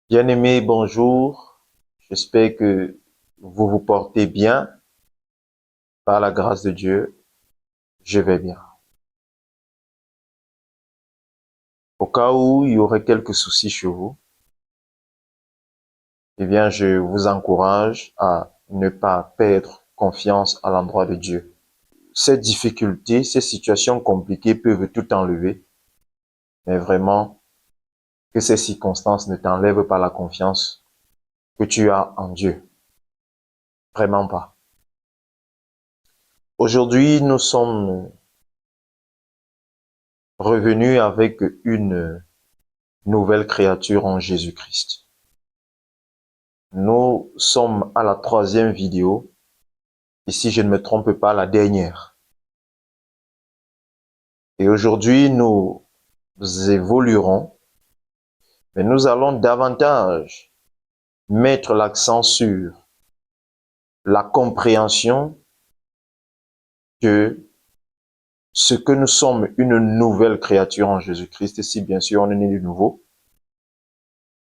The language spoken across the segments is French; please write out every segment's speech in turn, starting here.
Bien-aimé, bonjour. J'espère que vous vous portez bien. Par la grâce de Dieu, je vais bien. Au cas où il y aurait quelques soucis chez vous, eh bien, je vous encourage à ne pas perdre confiance à l'endroit de Dieu. Ces difficultés, ces situations compliquées peuvent tout enlever, mais vraiment que ces circonstances ne t'enlèvent pas la confiance que tu as en Dieu. Vraiment pas. Aujourd'hui, nous sommes revenus avec une nouvelle créature en Jésus-Christ. Nous sommes à la troisième vidéo, et si je ne me trompe pas, la dernière. Et aujourd'hui, nous évoluerons, mais nous allons davantage mettre l'accent sur la compréhension que ce que nous sommes une nouvelle créature en Jésus-Christ, si bien sûr on est né de nouveau,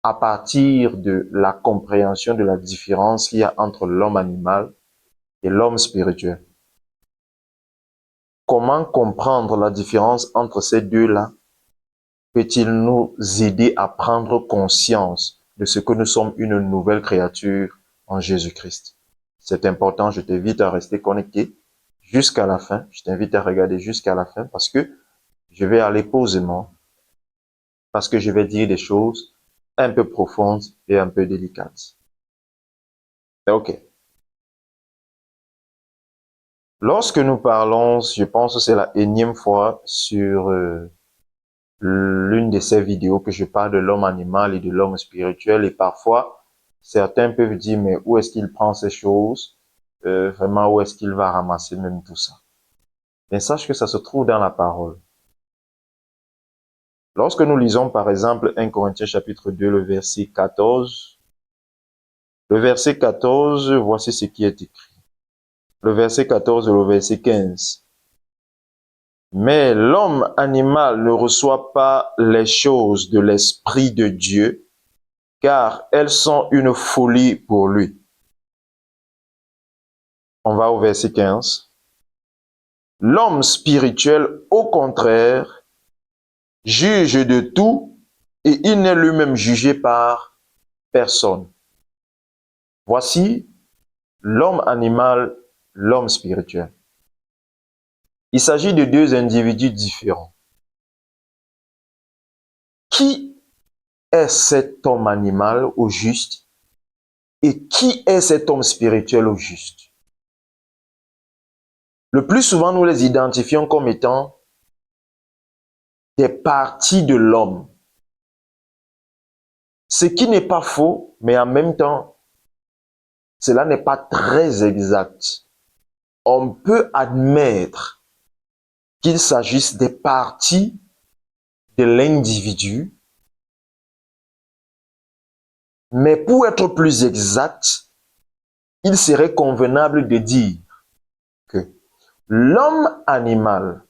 à partir de la compréhension de la différence qu'il y a entre l'homme animal et l'homme spirituel. Comment comprendre la différence entre ces deux-là peut-il nous aider à prendre conscience de ce que nous sommes une nouvelle créature en Jésus-Christ? C'est important, je t'invite à rester connecté jusqu'à la fin. Je t'invite à regarder jusqu'à la fin parce que je vais aller posément, parce que je vais dire des choses un peu profondes et un peu délicates. Ok. Lorsque nous parlons, je pense que c'est la énième fois sur l'une de ces vidéos que je parle de l'homme animal et de l'homme spirituel, et parfois certains peuvent dire mais où est-ce qu'il prend ces choses, vraiment où est-ce qu'il va ramasser même tout ça? Mais sache que ça se trouve dans la parole. Lorsque nous lisons par exemple 1 Corinthiens chapitre 2 le verset 14, voici ce qui est écrit. Le verset 14 et le verset 15. Mais l'homme animal ne reçoit pas les choses de l'Esprit de Dieu, car elles sont une folie pour lui. On va au verset 15. L'homme spirituel, au contraire, juge de tout et il n'est lui-même jugé par personne. Voici l'homme animal, l'homme spirituel. Il s'agit de deux individus différents. Qui est cet homme animal au juste et qui est cet homme spirituel au juste? Le plus souvent, nous les identifions comme étant des parties de l'homme. Ce qui n'est pas faux, mais en même temps, cela n'est pas très exact. On peut admettre qu'il s'agisse des parties de l'individu, mais pour être plus exact, il serait convenable de dire que l'homme animal,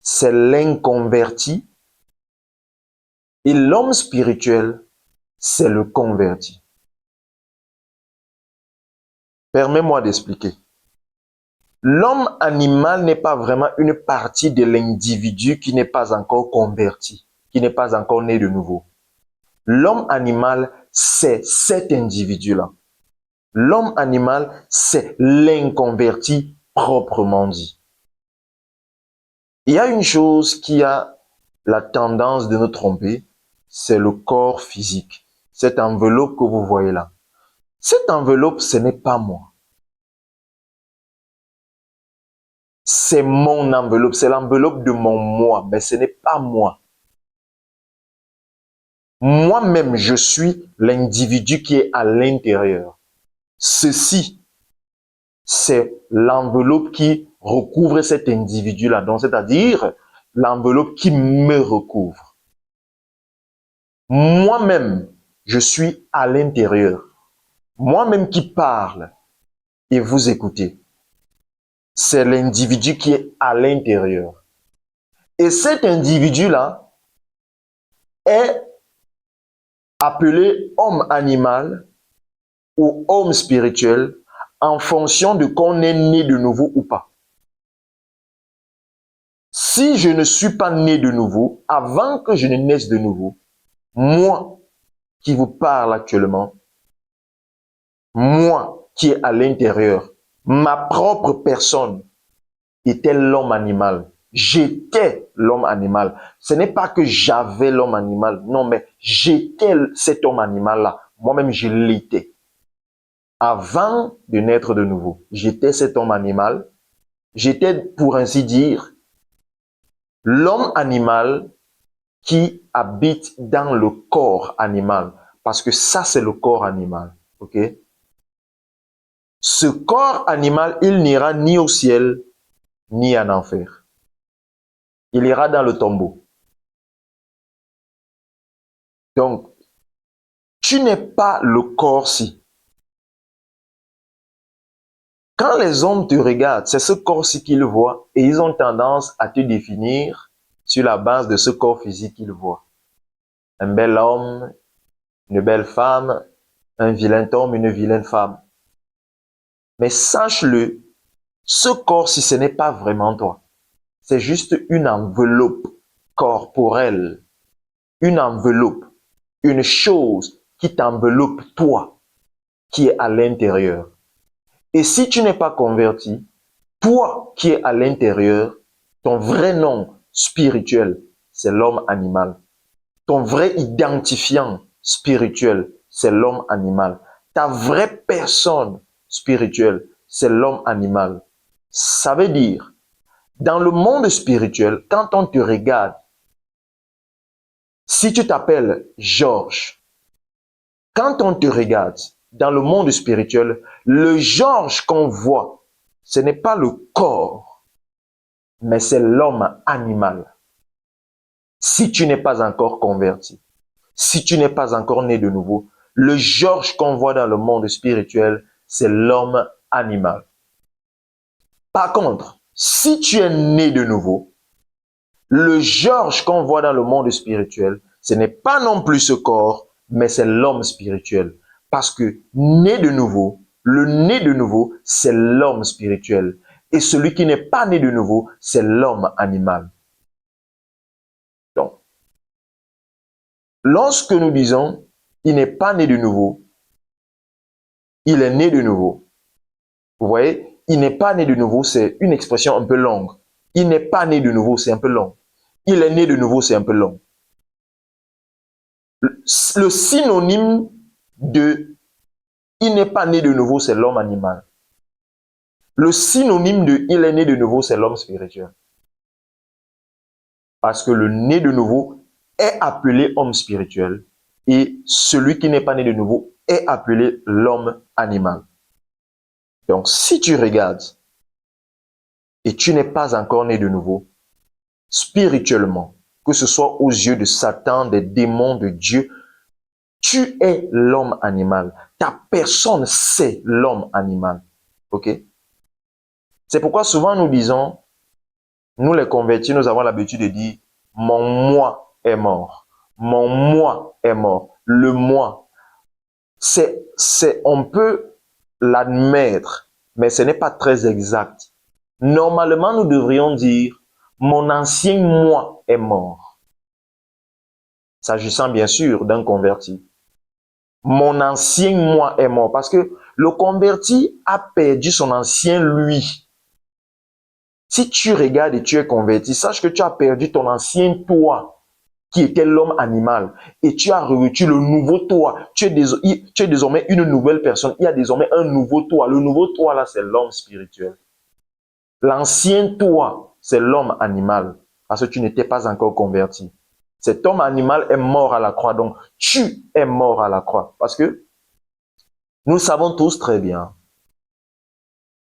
c'est l'inconverti et l'homme spirituel, c'est le converti. Permets-moi d'expliquer. L'homme animal n'est pas vraiment une partie de l'individu qui n'est pas encore converti, qui n'est pas encore né de nouveau. L'homme animal, c'est cet individu-là. L'homme animal, c'est l'inconverti proprement dit. Il y a une chose qui a la tendance de nous tromper, c'est le corps physique. Cette enveloppe que vous voyez là. Cette enveloppe, ce n'est pas moi. C'est mon enveloppe, c'est l'enveloppe de mon moi, mais ce n'est pas moi. Moi-même, je suis l'individu qui est à l'intérieur. Ceci, c'est l'enveloppe qui recouvre cet individu-là, donc c'est-à-dire l'enveloppe qui me recouvre. Moi-même, je suis à l'intérieur. Moi-même qui parle et vous écoutez. C'est l'individu qui est à l'intérieur. Et cet individu-là est appelé homme animal ou homme spirituel en fonction de qu'on est né de nouveau ou pas. Si je ne suis pas né de nouveau, avant que je ne naisse de nouveau, moi qui vous parle actuellement, moi qui est à l'intérieur, ma propre personne était l'homme animal. J'étais l'homme animal. Ce n'est pas que j'avais l'homme animal, non, mais j'étais cet homme animal-là. Moi-même, je l'étais. Avant de naître de nouveau, j'étais cet homme animal. J'étais, pour ainsi dire, l'homme animal qui habite dans le corps animal. Parce que ça, c'est le corps animal. OK? Ce corps animal, il n'ira ni au ciel, ni en enfer. Il ira dans le tombeau. Donc, tu n'es pas le corps-ci. Quand les hommes te regardent, c'est ce corps-ci qu'ils voient et ils ont tendance à te définir sur la base de ce corps physique qu'ils voient. Un bel homme, une belle femme, un vilain homme, une vilaine femme. Mais sache-le, ce corps-ci, ce n'est pas vraiment toi. C'est juste une enveloppe corporelle, une enveloppe, une chose qui t'enveloppe toi, qui est à l'intérieur. Et si tu n'es pas converti, toi qui es à l'intérieur, ton vrai nom spirituel, c'est l'homme animal. Ton vrai identifiant spirituel, c'est l'homme animal. Ta vraie personne spirituelle, c'est l'homme animal. Ça veut dire, dans le monde spirituel, quand on te regarde, si tu t'appelles Georges, quand on te regarde dans le monde spirituel, le Georges qu'on voit, ce n'est pas le corps, mais c'est l'homme animal. Si tu n'es pas encore converti, si tu n'es pas encore né de nouveau, le Georges qu'on voit dans le monde spirituel, c'est l'homme animal. Par contre, si tu es né de nouveau, le Georges qu'on voit dans le monde spirituel, ce n'est pas non plus ce corps, mais c'est l'homme spirituel. Parce que né de nouveau, le né de nouveau, c'est l'homme spirituel. Et celui qui n'est pas né de nouveau, c'est l'homme animal. Donc, lorsque nous disons, il n'est pas né de nouveau, il est né de nouveau. Vous voyez, il n'est pas né de nouveau, c'est une expression un peu longue. Il n'est pas né de nouveau, c'est un peu long. Il est né de nouveau, c'est un peu long. Le synonyme de il n'est pas né de nouveau, c'est l'homme animal. Le synonyme de il est né de nouveau, c'est l'homme spirituel. Parce que le né de nouveau est appelé homme spirituel et celui qui n'est pas né de nouveau est appelé l'homme animal. Donc, si tu regardes et tu n'es pas encore né de nouveau, spirituellement, que ce soit aux yeux de Satan, des démons, de Dieu, tu es l'homme animal. Ta personne, c'est l'homme animal. OK? C'est pourquoi souvent nous disons, nous les convertis, nous avons l'habitude de dire, mon moi est mort. Mon moi est mort. Le moi, on peut l'admettre, mais ce n'est pas très exact. Normalement, nous devrions dire, mon ancien moi est mort. S'agissant bien sûr d'un converti. Mon ancien moi est mort parce que le converti a perdu son ancien lui. Si tu regardes et tu es converti, sache que tu as perdu ton ancien toi qui était l'homme animal et tu as revêtu le nouveau toi. Tu es désormais une nouvelle personne. Il y a désormais un nouveau toi. Le nouveau toi là, c'est l'homme spirituel. L'ancien toi, c'est l'homme animal parce que tu n'étais pas encore converti. Cet homme animal est mort à la croix. Donc, tu es mort à la croix. Parce que nous savons tous très bien,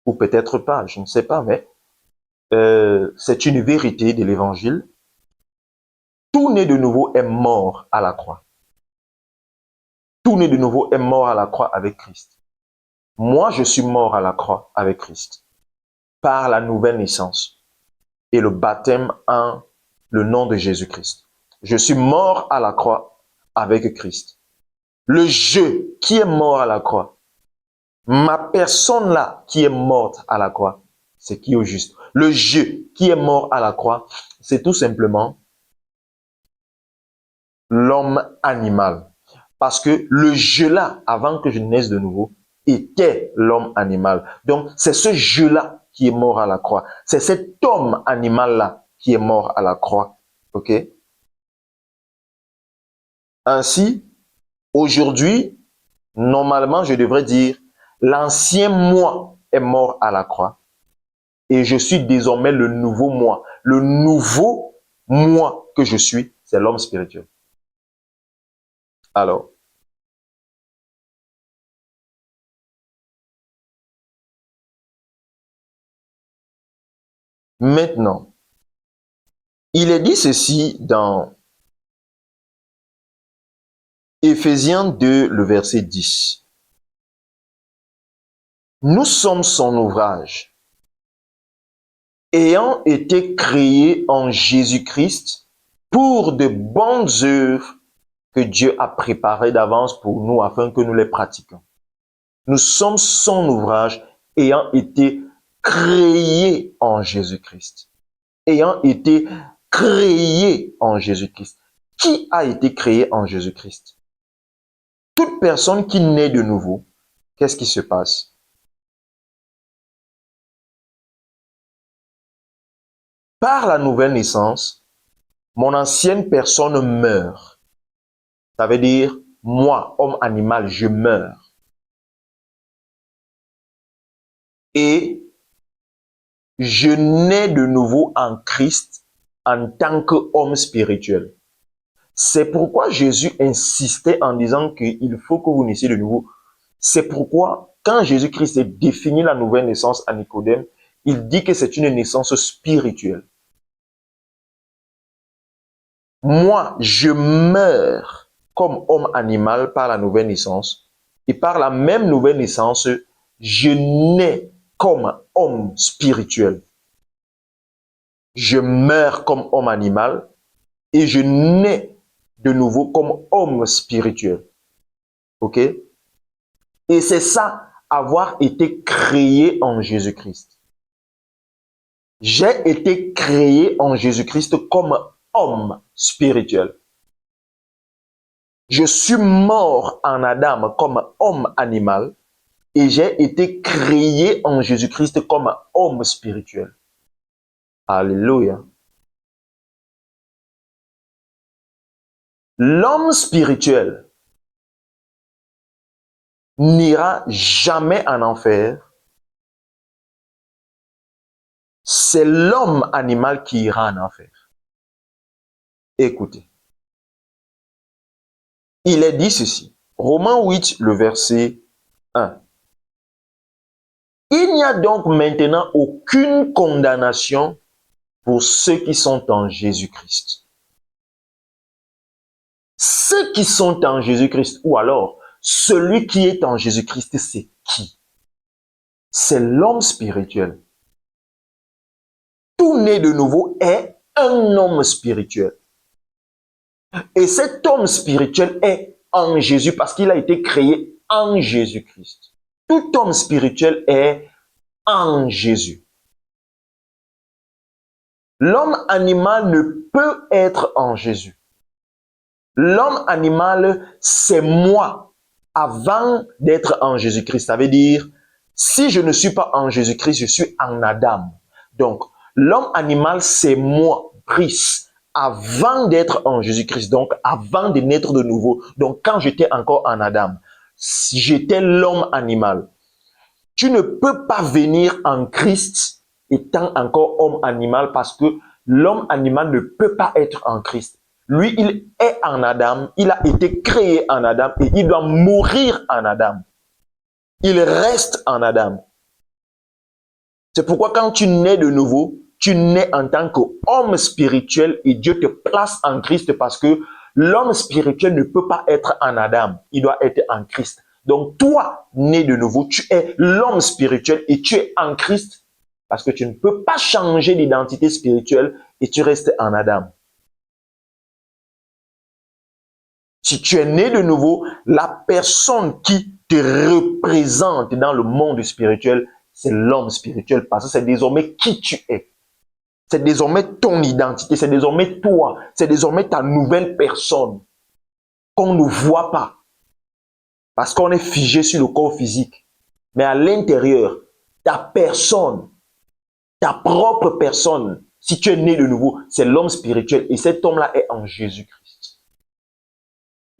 ou peut-être pas, je ne sais pas, mais c'est une vérité de l'évangile. Tout né de nouveau est mort à la croix. Tout né de nouveau est mort à la croix avec Christ. Moi, je suis mort à la croix avec Christ par la nouvelle naissance et le baptême en le nom de Jésus-Christ. Je suis mort à la croix avec Christ. Le je qui est mort à la croix, ma personne là qui est morte à la croix, c'est qui au juste. Le je qui est mort à la croix, c'est tout simplement l'homme animal. Parce que le je là, avant que je naisse de nouveau, était l'homme animal. Donc, c'est ce je là qui est mort à la croix. C'est cet homme animal là qui est mort à la croix. OK? Ainsi, aujourd'hui, normalement, je devrais dire, l'ancien moi est mort à la croix et je suis désormais le nouveau moi. Le nouveau moi que je suis, c'est l'homme spirituel. Alors, maintenant, il est dit ceci dans Éphésiens 2, le verset 10. Nous sommes son ouvrage, ayant été créés en Jésus-Christ pour de bonnes œuvres que Dieu a préparées d'avance pour nous afin que nous les pratiquions. Nous sommes son ouvrage ayant été créés en Jésus-Christ. Ayant été créés en Jésus-Christ. Qui a été créé en Jésus-Christ? Toute personne qui naît de nouveau, qu'est-ce qui se passe? Par la nouvelle naissance, mon ancienne personne meurt. Ça veut dire, moi, homme animal, je meurs. Et je nais de nouveau en Christ en tant qu'homme spirituel. C'est pourquoi Jésus insistait en disant qu'il faut que vous naissiez de nouveau. C'est pourquoi, quand Jésus-Christ définit la nouvelle naissance à Nicodème, il dit que c'est une naissance spirituelle. Moi, je meurs comme homme animal par la nouvelle naissance et par la même nouvelle naissance, je nais comme homme spirituel. Je meurs comme homme animal et je nais de nouveau comme homme spirituel. OK? Et c'est ça, avoir été créé en Jésus-Christ. J'ai été créé en Jésus-Christ comme homme spirituel. Je suis mort en Adam comme homme animal et j'ai été créé en Jésus-Christ comme homme spirituel. Alléluia. L'homme spirituel n'ira jamais en enfer. C'est l'homme animal qui ira en enfer. Écoutez. Il est dit ceci. Romains 8, le verset 1. Il n'y a donc maintenant aucune condamnation pour ceux qui sont en Jésus-Christ. Ceux qui sont en Jésus-Christ, ou alors celui qui est en Jésus-Christ, c'est qui? C'est l'homme spirituel. Tout né de nouveau est un homme spirituel. Et cet homme spirituel est en Jésus parce qu'il a été créé en Jésus-Christ. Tout homme spirituel est en Jésus. L'homme animal ne peut être en Jésus. L'homme animal, c'est moi avant d'être en Jésus-Christ. Ça veut dire, si je ne suis pas en Jésus-Christ, je suis en Adam. Donc, l'homme animal, c'est moi, Brice, avant d'être en Jésus-Christ. Donc, avant de naître de nouveau. Donc, quand j'étais encore en Adam, j'étais l'homme animal. Tu ne peux pas venir en Christ étant encore homme animal parce que l'homme animal ne peut pas être en Christ. Lui, il est en Adam, il a été créé en Adam et il doit mourir en Adam. Il reste en Adam. C'est pourquoi quand tu nais de nouveau, tu nais en tant qu'homme spirituel et Dieu te place en Christ parce que l'homme spirituel ne peut pas être en Adam, il doit être en Christ. Donc toi, né de nouveau, tu es l'homme spirituel et tu es en Christ parce que tu ne peux pas changer d'identité spirituelle et tu restes en Adam. Si tu es né de nouveau, la personne qui te représente dans le monde spirituel, c'est l'homme spirituel, parce que c'est désormais qui tu es. C'est désormais ton identité, c'est désormais toi, c'est désormais ta nouvelle personne qu'on ne voit pas. Parce qu'on est figé sur le corps physique. Mais à l'intérieur, ta personne, ta propre personne, si tu es né de nouveau, c'est l'homme spirituel. Et cet homme-là est en Jésus-Christ.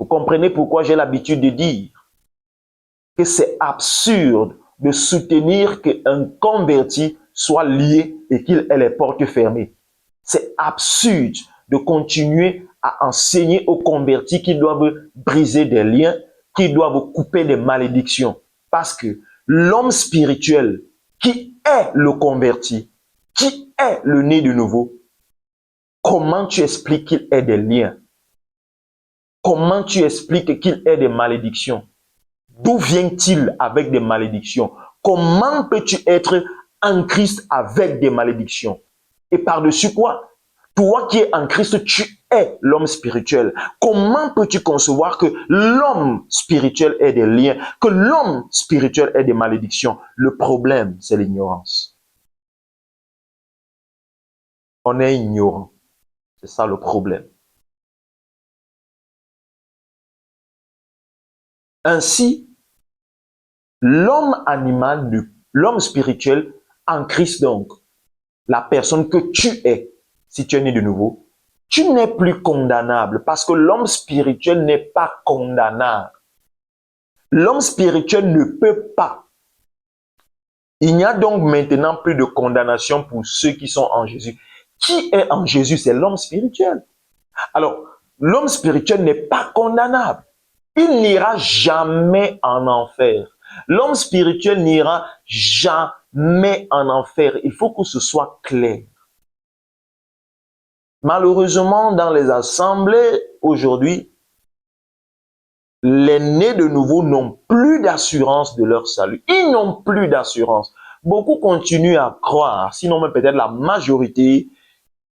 Vous comprenez pourquoi j'ai l'habitude de dire que c'est absurde de soutenir qu'un converti soit lié et qu'il ait les portes fermées. C'est absurde de continuer à enseigner aux convertis qu'ils doivent briser des liens, qu'ils doivent couper des malédictions. Parce que l'homme spirituel, qui est le converti, qui est le né de nouveau, comment tu expliques qu'il ait des liens? Comment tu expliques qu'il ait des malédictions? D'où vient-il avec des malédictions? Comment peux-tu être en Christ avec des malédictions? Et par-dessus quoi? Toi qui es en Christ, tu es l'homme spirituel. Comment peux-tu concevoir que l'homme spirituel ait des liens, que l'homme spirituel ait des malédictions? Le problème, c'est l'ignorance. On est ignorant. C'est ça le problème. Ainsi, l'homme animal, l'homme spirituel en Christ donc, la personne que tu es, si tu es né de nouveau, tu n'es plus condamnable parce que l'homme spirituel n'est pas condamnable. L'homme spirituel ne peut pas. Il n'y a donc maintenant plus de condamnation pour ceux qui sont en Jésus. Qui est en Jésus? C'est l'homme spirituel. Alors, l'homme spirituel n'est pas condamnable. Il n'ira jamais en enfer. L'homme spirituel n'ira jamais en enfer. Il faut que ce soit clair. Malheureusement, dans les assemblées aujourd'hui, les nés de nouveau n'ont plus d'assurance de leur salut. Ils n'ont plus d'assurance. Beaucoup continuent à croire, sinon même peut-être la majorité,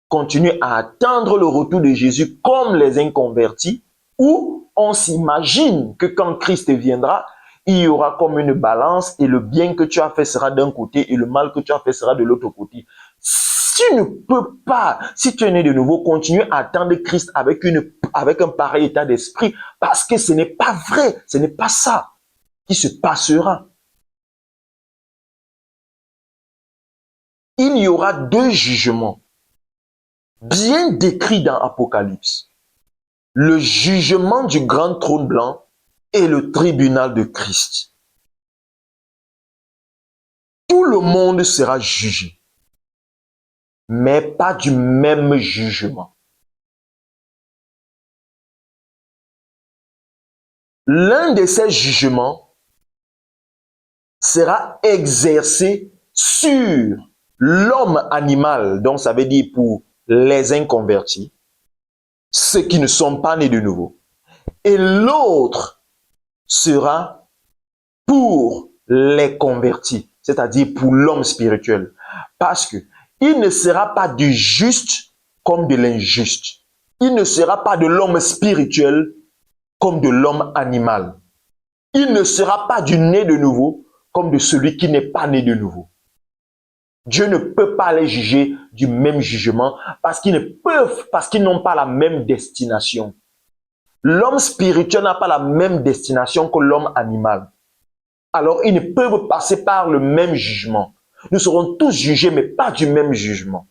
continue à attendre le retour de Jésus comme les inconvertis, où on s'imagine que quand Christ viendra, il y aura comme une balance et le bien que tu as fait sera d'un côté et le mal que tu as fait sera de l'autre côté. Tu ne peux pas, si tu es né de nouveau, continuer à attendre Christ avec un pareil état d'esprit parce que ce n'est pas vrai, ce n'est pas ça qui se passera. Il y aura deux jugements bien décrits dans Apocalypse. Le jugement du grand trône blanc et le tribunal de Christ. Tout le monde sera jugé, mais pas du même jugement. L'un de ces jugements sera exercé sur l'homme animal, donc ça veut dire pour les inconvertis, ceux qui ne sont pas nés de nouveau. Et l'autre sera pour les convertis, c'est-à-dire pour l'homme spirituel. Parce que il ne sera pas du juste comme de l'injuste. Il ne sera pas de l'homme spirituel comme de l'homme animal. Il ne sera pas du né de nouveau comme de celui qui n'est pas né de nouveau. Dieu ne peut pas les juger du même jugement parce qu'ils n'ont pas la même destination. L'homme spirituel n'a pas la même destination que l'homme animal. Alors, ils ne peuvent passer par le même jugement. Nous serons tous jugés, mais pas du même jugement.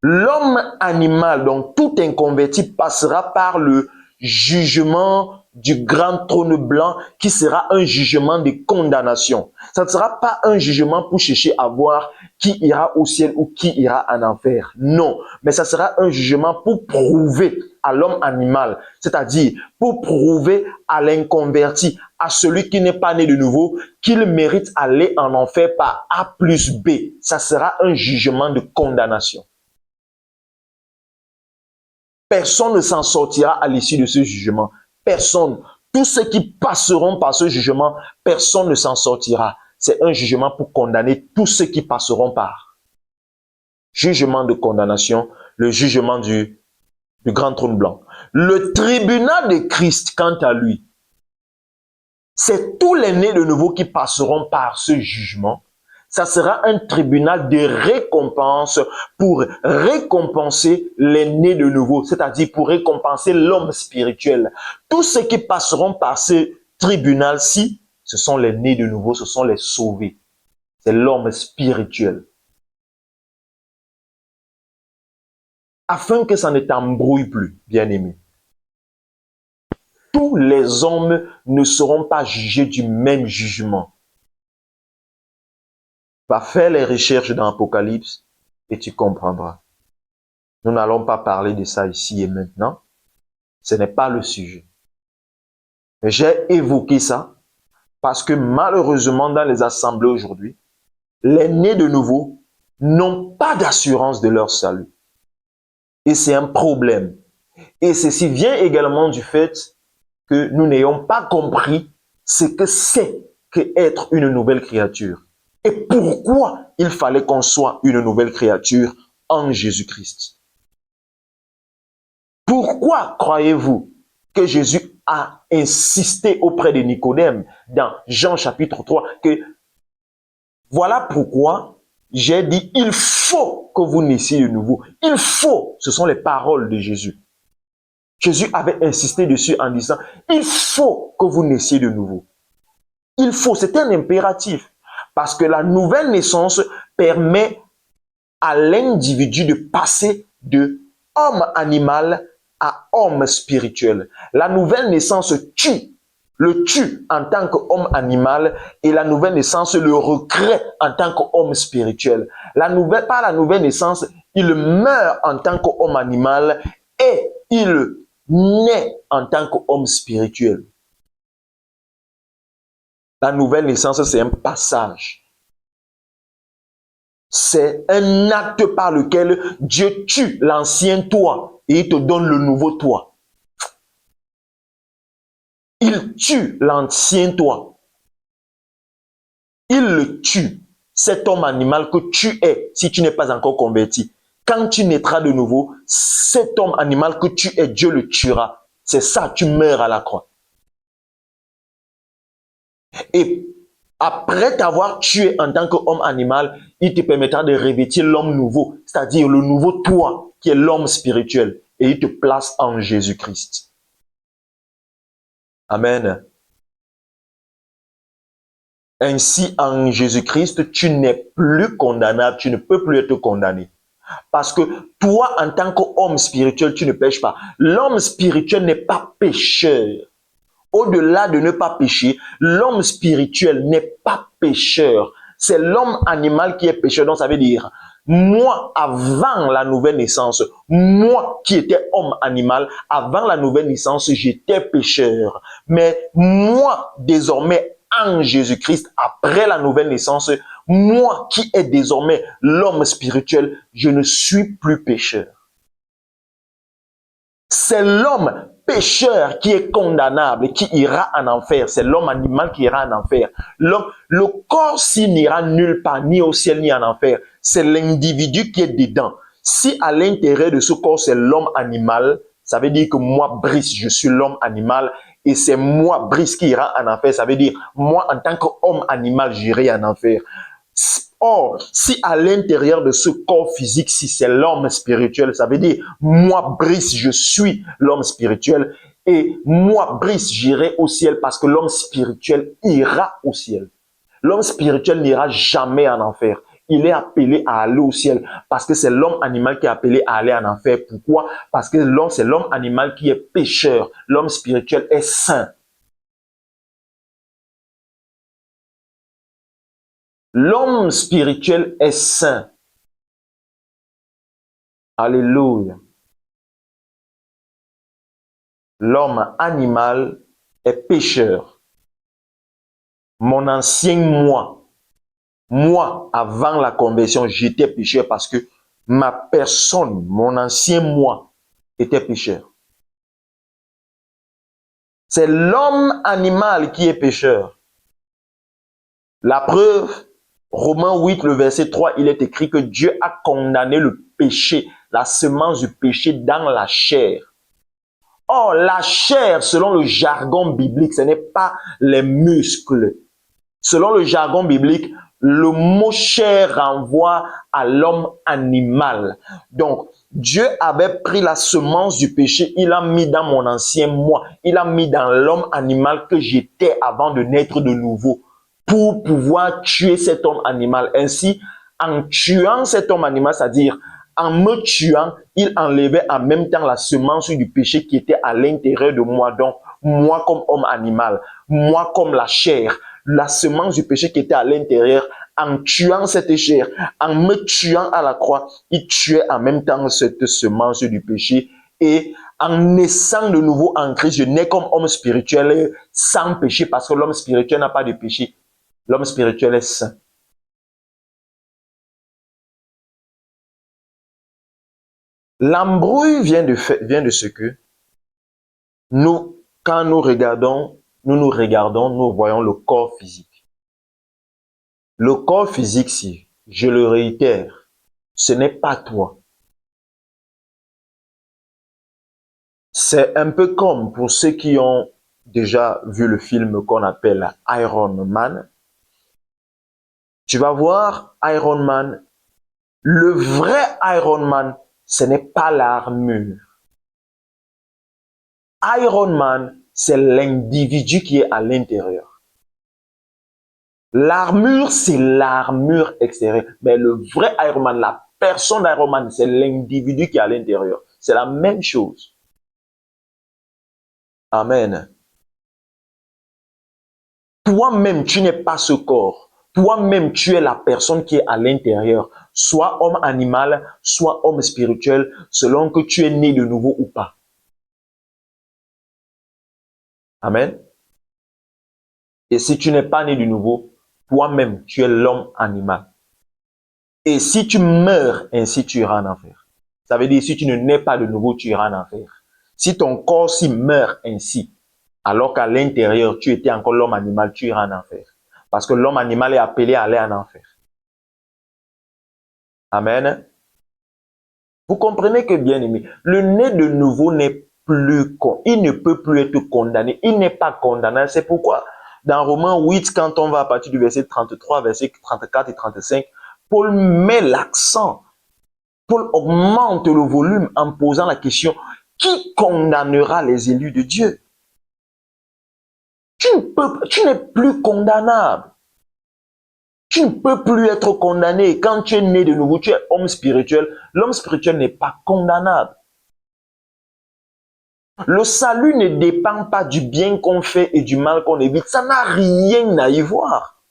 L'homme animal, donc tout inconverti, passera par le jugement du grand trône blanc qui sera un jugement de condamnation. Ça ne sera pas un jugement pour chercher à voir qui ira au ciel ou qui ira en enfer. Non, mais ça sera un jugement pour prouver à l'homme animal, c'est-à-dire pour prouver à l'inconverti, à celui qui n'est pas né de nouveau, qu'il mérite aller en enfer par A plus B. Ça sera un jugement de condamnation. Personne ne s'en sortira à l'issue de ce jugement. Personne. Tous ceux qui passeront par ce jugement, personne ne s'en sortira. C'est un jugement pour condamner tous ceux qui passeront par. Jugement de condamnation, le jugement du du grand trône blanc. Le tribunal de Christ, quant à lui, c'est tous les nés de nouveau qui passeront par ce jugement. Ça sera un tribunal de récompense pour récompenser les nés de nouveau, c'est-à-dire pour récompenser l'homme spirituel. Tous ceux qui passeront par ce tribunal-ci, ce sont les nés de nouveau, ce sont les sauvés. C'est l'homme spirituel. Afin que ça ne t'embrouille plus, bien-aimé. Tous les hommes ne seront pas jugés du même jugement. Va faire les recherches dans l'Apocalypse et tu comprendras. Nous n'allons pas parler de ça ici et maintenant. Ce n'est pas le sujet. J'ai évoqué ça parce que malheureusement dans les assemblées aujourd'hui, les nés de nouveau n'ont pas d'assurance de leur salut. Et c'est un problème. Et ceci vient également du fait que nous n'ayons pas compris ce que c'est qu'être une nouvelle créature. Et pourquoi il fallait qu'on soit une nouvelle créature en Jésus-Christ. Pourquoi croyez-vous que Jésus a insisté auprès de Nicodème dans Jean chapitre 3 que voilà pourquoi j'ai dit il faut que vous naissiez de nouveau. Il faut, ce sont les paroles de Jésus. Jésus avait insisté dessus en disant il faut que vous naissiez de nouveau. Il faut, c'est un impératif parce que la nouvelle naissance permet à l'individu de passer de homme animal à homme spirituel. La nouvelle naissance le tue en tant qu'homme animal et la nouvelle naissance le recrée en tant qu'homme spirituel. Par la nouvelle naissance, il meurt en tant qu'homme animal et il naît en tant qu'homme spirituel. La nouvelle naissance, c'est un passage. C'est un acte par lequel Dieu tue l'ancien toi et il te donne le nouveau toi. Il tue l'ancien toi. Il le tue, cet homme animal que tu es si tu n'es pas encore converti. Quand tu naîtras de nouveau, cet homme animal que tu es, Dieu le tuera. C'est ça, tu meurs à la croix. Et après t'avoir tué en tant qu'homme animal, il te permettra de revêtir l'homme nouveau, c'est-à-dire le nouveau toi, qui est l'homme spirituel. Et il te place en Jésus-Christ. Amen. Ainsi, en Jésus-Christ, tu n'es plus condamnable, tu ne peux plus être condamné. Parce que toi, en tant qu'homme spirituel, tu ne pêches pas. L'homme spirituel n'est pas pécheur. Au-delà de ne pas pécher, l'homme spirituel n'est pas pécheur. C'est l'homme animal qui est pécheur. Donc, ça veut dire, moi, avant la nouvelle naissance, moi qui étais homme animal, avant la nouvelle naissance, j'étais pécheur. Mais moi, désormais, en Jésus-Christ, après la nouvelle naissance, moi qui est désormais l'homme spirituel, je ne suis plus pécheur. C'est l'homme pécheur qui est condamnable et qui ira en enfer. C'est l'homme animal qui ira en enfer. Le corps, s'il n'ira nulle part, ni au ciel, ni en enfer, c'est l'individu qui est dedans. Si à l'intérieur de ce corps, c'est l'homme animal, ça veut dire que moi, Brice, je suis l'homme animal et c'est moi, Brice, qui ira en enfer. Ça veut dire, moi, en tant qu'homme animal, j'irai en enfer. Or, si à l'intérieur de ce corps physique, si c'est l'homme spirituel, ça veut dire, moi, Brice, je suis l'homme spirituel et moi, Brice, j'irai au ciel parce que l'homme spirituel ira au ciel. L'homme spirituel n'ira jamais en enfer. Il est appelé à aller au ciel parce que c'est l'homme animal qui est appelé à aller en enfer. Pourquoi? Parce que c'est l'homme animal qui est pécheur. L'homme spirituel est saint. L'homme spirituel est saint. Alléluia. L'homme animal est pécheur. Mon ancien moi, avant la conversion, j'étais pécheur parce que ma personne, mon ancien moi, était pécheur. C'est l'homme animal qui est pécheur. La preuve, Romains 8, le verset 3, il est écrit que Dieu a condamné le péché la semence du péché dans la chair. Or, la chair, selon le jargon biblique, ce n'est pas les muscles. Selon le jargon biblique, le mot chair renvoie à l'homme animal. Donc, Dieu avait pris la semence du péché, il l'a mis dans mon ancien moi, il l'a mis dans l'homme animal que j'étais avant de naître de nouveau, pour pouvoir tuer cet homme animal. Ainsi, en tuant cet homme animal, c'est-à-dire en me tuant, il enlevait en même temps la semence du péché qui était à l'intérieur de moi. Donc, moi comme homme animal, moi comme la chair, la semence du péché qui était à l'intérieur, en tuant cette chair, en me tuant à la croix, il tuait en même temps cette semence du péché. Et en naissant de nouveau en Christ, je nais comme homme spirituel sans péché, parce que l'homme spirituel n'a pas de péché. L'homme spirituel est saint. L'embrouille vient de ce que nous, quand nous regardons, nous voyons le corps physique. Le corps physique, si, je le réitère, ce n'est pas toi. C'est un peu comme pour ceux qui ont déjà vu le film qu'on appelle Iron Man. Tu vas voir Iron Man. Le vrai Iron Man, ce n'est pas l'armure. Iron Man, c'est l'individu qui est à l'intérieur. L'armure, c'est l'armure extérieure. Mais le vrai Iron Man, la personne d'Iron Man, c'est l'individu qui est à l'intérieur. C'est la même chose. Amen. Toi-même, tu n'es pas ce corps. Toi-même, tu es la personne qui est à l'intérieur. Soit homme animal, soit homme spirituel, selon que tu es né de nouveau ou pas. Amen. Et si tu n'es pas né de nouveau, toi-même, tu es l'homme animal. Et si tu meurs ainsi, tu iras en enfer. Ça veut dire, si tu ne nais pas de nouveau, tu iras en enfer. Si ton corps s'y meurt ainsi, alors qu'à l'intérieur, tu étais encore l'homme animal, tu iras en enfer. Parce que l'homme animal est appelé à aller en enfer. Amen. Vous comprenez que, bien aimé, le né de nouveau n'est plus, il ne peut plus être condamné. Il n'est pas condamné. C'est pourquoi, dans Romains 8, quand on va à partir du verset 33, verset 34 et 35, Paul met l'accent. Paul augmente le volume en posant la question, qui condamnera les élus de Dieu? Tu n'es plus condamnable. Tu ne peux plus être condamné. Quand tu es né de nouveau, tu es homme spirituel. L'homme spirituel n'est pas condamnable. Le salut ne dépend pas du bien qu'on fait et du mal qu'on évite. Ça n'a rien à y voir.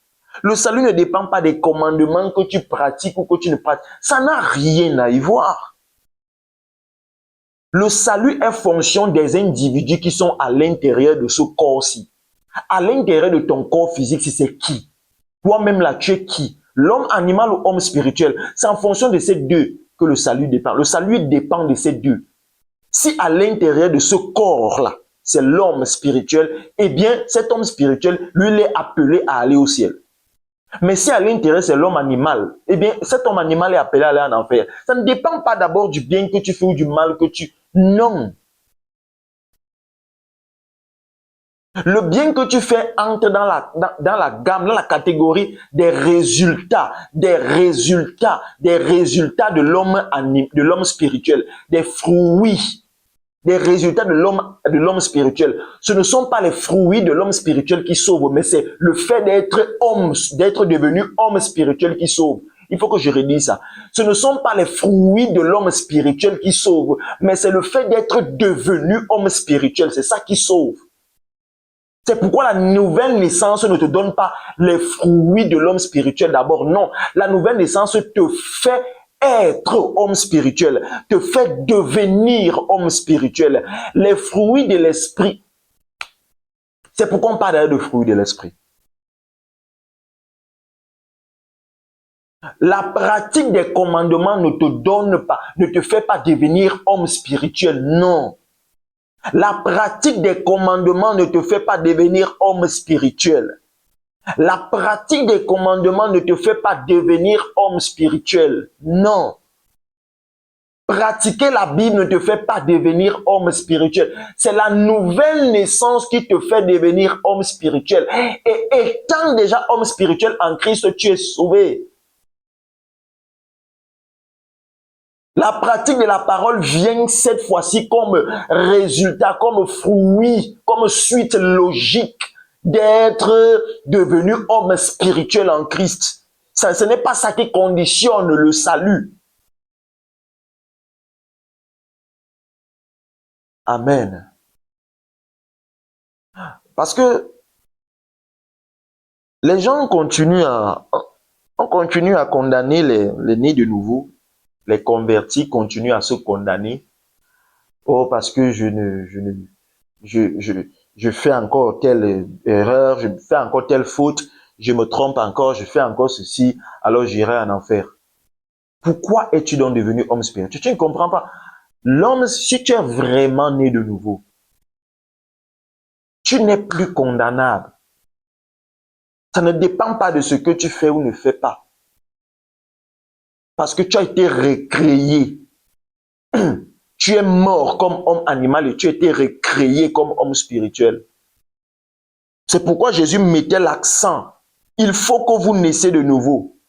Le salut ne dépend pas des commandements que tu pratiques ou que tu ne pratiques. Ça n'a rien à y voir. Le salut est fonction des individus qui sont à l'intérieur de ce corps-ci. À l'intérieur de ton corps physique, c'est qui? Toi-même là, tu es qui? L'homme animal ou homme spirituel? C'est en fonction de ces deux que le salut dépend. Le salut dépend de ces deux. Si à l'intérieur de ce corps-là, c'est l'homme spirituel, eh bien, cet homme spirituel, lui, il est appelé à aller au ciel. Mais si à l'intérieur, c'est l'homme animal, eh bien, cet homme animal est appelé à aller en enfer. Ça ne dépend pas d'abord du bien que tu fais ou du mal que tu... Non. Le bien que tu fais entre dans la gamme, dans la catégorie des résultats de l'homme spirituel, des fruits, des résultats de l'homme spirituel. Ce ne sont pas les fruits de l'homme spirituel qui sauvent, mais c'est le fait d'être homme, d'être devenu homme spirituel qui sauve. Il faut que je redise ça. Ce ne sont pas les fruits de l'homme spirituel qui sauvent, mais c'est le fait d'être devenu homme spirituel. C'est ça qui sauve. C'est pourquoi la nouvelle naissance ne te donne pas les fruits de l'homme spirituel d'abord. Non, la nouvelle naissance te fait être homme spirituel, te fait devenir homme spirituel. Les fruits de l'esprit, c'est pourquoi on parle de fruits de l'esprit. La pratique des commandements ne te donne pas, ne te fait pas devenir homme spirituel, non. La pratique des commandements ne te fait pas devenir homme spirituel. La pratique des commandements ne te fait pas devenir homme spirituel. Non. Pratiquer la Bible ne te fait pas devenir homme spirituel. C'est la nouvelle naissance qui te fait devenir homme spirituel. Et étant déjà homme spirituel en Christ, tu es sauvé. La pratique de la parole vient cette fois-ci comme résultat, comme fruit, comme suite logique d'être devenu homme spirituel en Christ. Ça, ce n'est pas ça qui conditionne le salut. Amen. Parce que les gens continuent on continue à condamner les nés de nouveau, les convertis continuent à se condamner. Oh, parce que je fais encore telle erreur, je fais encore telle faute, je me trompe encore, je fais encore ceci, alors j'irai en enfer. Pourquoi es-tu donc devenu homme spirituel? Tu ne comprends pas. L'homme, si tu es vraiment né de nouveau, tu n'es plus condamnable. Ça ne dépend pas de ce que tu fais ou ne fais pas. Parce que tu as été recréé. Tu es mort comme homme animal et tu as été recréé comme homme spirituel. C'est pourquoi Jésus mettait l'accent. Il faut que vous naissiez de nouveau.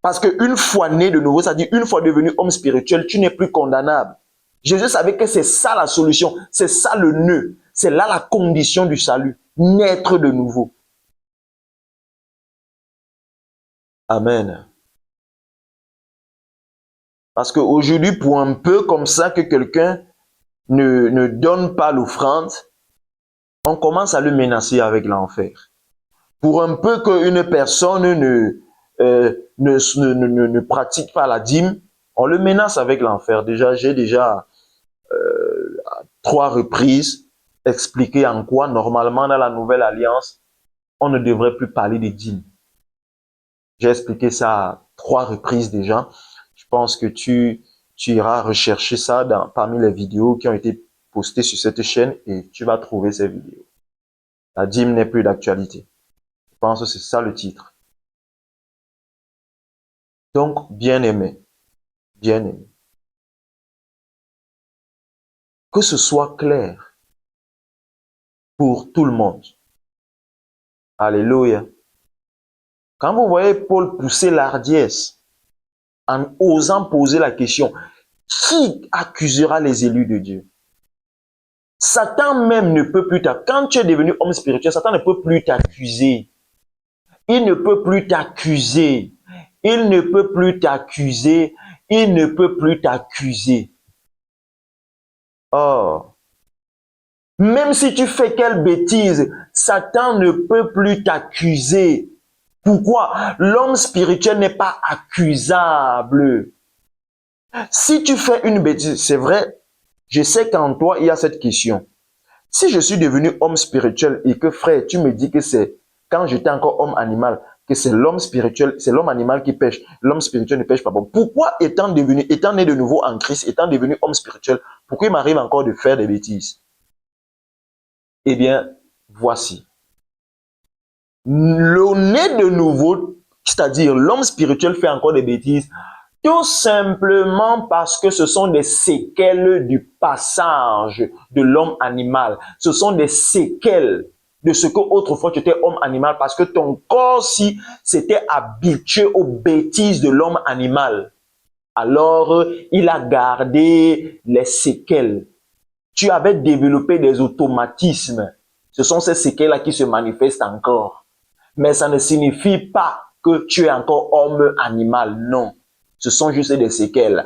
Parce qu'une fois né de nouveau, ça dit une fois devenu homme spirituel, tu n'es plus condamnable. Jésus savait que c'est ça la solution, c'est ça le nœud, c'est là la condition du salut, naître de nouveau. Amen. Parce qu'aujourd'hui, pour un peu comme ça que quelqu'un ne donne pas l'offrande, on commence à le menacer avec l'enfer. Pour un peu qu'une personne ne pratique pas la dîme, on le menace avec l'enfer. J'ai déjà 3 reprises expliqué en quoi, normalement, dans la nouvelle alliance, on ne devrait plus parler des dîmes. J'ai expliqué ça à 3 reprises déjà. Je pense que tu iras rechercher ça parmi les vidéos qui ont été postées sur cette chaîne et tu vas trouver ces vidéos. La dîme n'est plus d'actualité. Je pense que c'est ça le titre. Donc, bien-aimé, que ce soit clair pour tout le monde. Alléluia. Quand vous voyez Paul pousser l'ardiesse en osant poser la question, qui accusera les élus de Dieu? Satan même ne peut plus t'accuser. Quand tu es devenu homme spirituel, Satan ne peut plus t'accuser. Il ne peut plus t'accuser. Il ne peut plus t'accuser. Il ne peut plus t'accuser. Oh. Même si tu fais quelle bêtise, Satan ne peut plus t'accuser. Pourquoi? L'homme spirituel n'est pas accusable. Si tu fais une bêtise, c'est vrai, je sais qu'en toi, il y a cette question. Si je suis devenu homme spirituel et que frère, tu me dis que c'est quand j'étais encore homme animal, que c'est l'homme spirituel, c'est l'homme animal qui pêche, l'homme spirituel ne pêche pas. Bon, pourquoi étant né de nouveau en Christ, étant devenu homme spirituel, pourquoi il m'arrive encore de faire des bêtises? Eh bien, voici. Le né de nouveau, c'est-à-dire l'homme spirituel fait encore des bêtises, tout simplement parce que ce sont des séquelles du passage de l'homme animal. Ce sont des séquelles de ce que autrefois tu étais homme animal parce que ton corps, si s'était habitué aux bêtises de l'homme animal, alors il a gardé les séquelles. Tu avais développé des automatismes. Ce sont ces séquelles-là qui se manifestent encore. Mais ça ne signifie pas que tu es encore homme animal, non. Ce sont juste des séquelles.